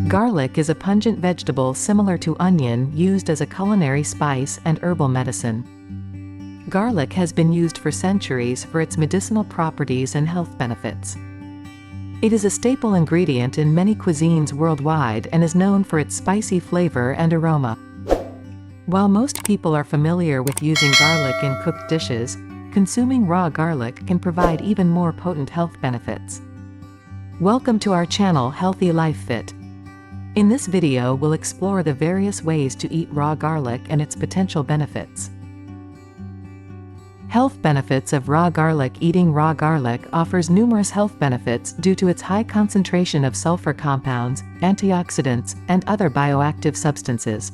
Garlic is a pungent vegetable similar to onion used as a culinary spice and herbal medicine. Garlic has been used for centuries for its medicinal properties and health benefits. It is a staple ingredient in many cuisines worldwide and is known for its spicy flavor and aroma. While most people are familiar with using garlic in cooked dishes, consuming raw garlic can provide even more potent health benefits. Welcome to our channel Healthy LifeFit. In this video we'll explore the various ways to eat raw garlic and its potential benefits. Health benefits of raw garlic. Eating raw garlic offers numerous health benefits due to its high concentration of sulfur compounds, antioxidants, and other bioactive substances.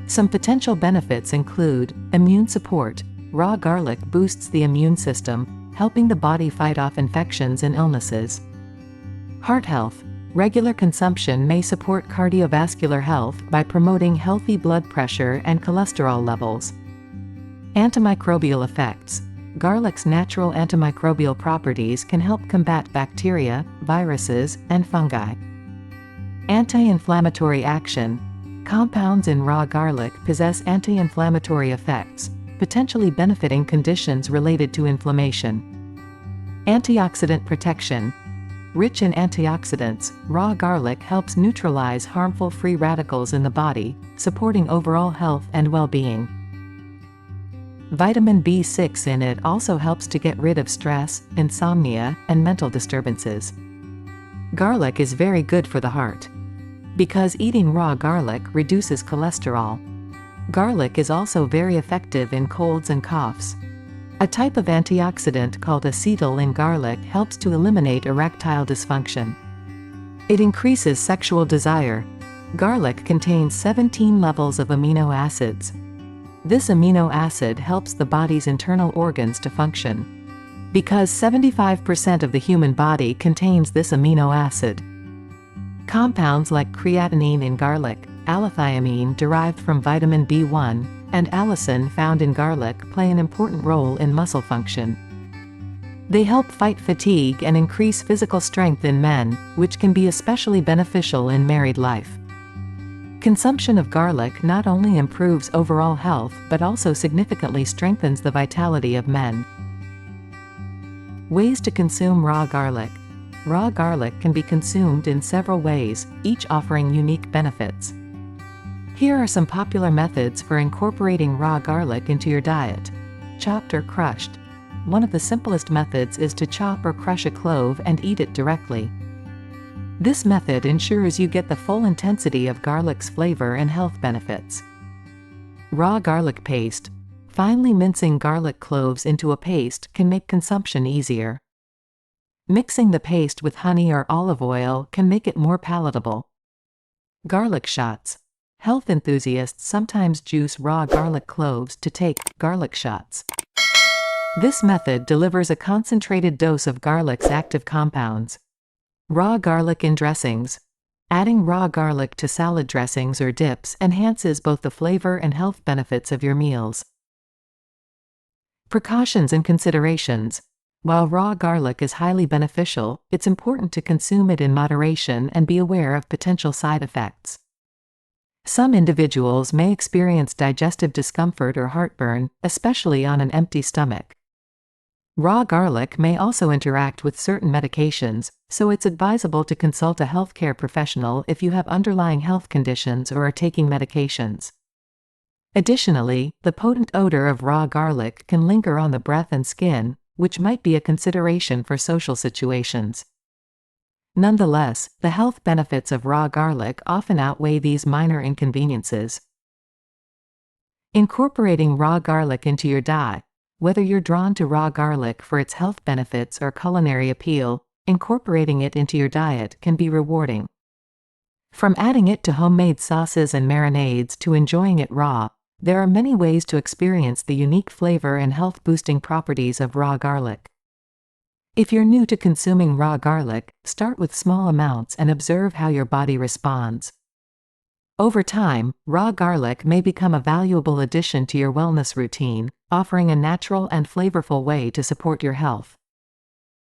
Some potential benefits include immune support. Raw garlic boosts the immune system, helping the body fight off infections and illnesses. Heart health. Regular consumption may support cardiovascular health by promoting healthy blood pressure and cholesterol levels. Antimicrobial effects. Garlic's natural antimicrobial properties can help combat bacteria, viruses, and fungi. Anti-inflammatory action. Compounds in raw garlic possess anti-inflammatory effects, potentially benefiting conditions related to inflammation. Antioxidant protection. Rich in antioxidants, raw garlic helps neutralize harmful free radicals in the body, supporting overall health and well-being. Vitamin B6 in it also helps to get rid of stress, insomnia, and mental disturbances. Garlic is very good for the heart. Because eating raw garlic reduces cholesterol. Garlic is also very effective in colds and coughs. A type of antioxidant called acetyl in garlic helps to eliminate erectile dysfunction. It increases sexual desire. Garlic contains 17 levels of amino acids. This amino acid helps the body's internal organs to function. Because 75% of the human body contains this amino acid. Compounds like creatinine in garlic, allithiamine derived from vitamin B1, and allicin found in garlic play an important role in muscle function. They help fight fatigue and increase physical strength in men, which can be especially beneficial in married life. Consumption of garlic not only improves overall health but also significantly strengthens the vitality of men. Ways to consume raw garlic. Raw garlic can be consumed in several ways, each offering unique benefits. Here are some popular methods for incorporating raw garlic into your diet. Chopped or crushed. One of the simplest methods is to chop or crush a clove and eat it directly. This method ensures you get the full intensity of garlic's flavor and health benefits. Raw garlic paste. Finely mincing garlic cloves into a paste can make consumption easier. Mixing the paste with honey or olive oil can make it more palatable. Garlic shots. Health enthusiasts sometimes juice raw garlic cloves to take garlic shots. This method delivers a concentrated dose of garlic's active compounds. Raw garlic in dressings. Adding raw garlic to salad dressings or dips enhances both the flavor and health benefits of your meals. Precautions and considerations. While raw garlic is highly beneficial, it's important to consume it in moderation and be aware of potential side effects. Some individuals may experience digestive discomfort or heartburn, especially on an empty stomach. Raw garlic may also interact with certain medications, so it's advisable to consult a healthcare professional if you have underlying health conditions or are taking medications. Additionally, the potent odor of raw garlic can linger on the breath and skin, which might be a consideration for social situations. Nonetheless, the health benefits of raw garlic often outweigh these minor inconveniences. Incorporating raw garlic into your diet. Whether you're drawn to raw garlic for its health benefits or culinary appeal, incorporating it into your diet can be rewarding. From adding it to homemade sauces and marinades to enjoying it raw, there are many ways to experience the unique flavor and health-boosting properties of raw garlic. If you're new to consuming raw garlic, start with small amounts and observe how your body responds. Over time, raw garlic may become a valuable addition to your wellness routine, offering a natural and flavorful way to support your health.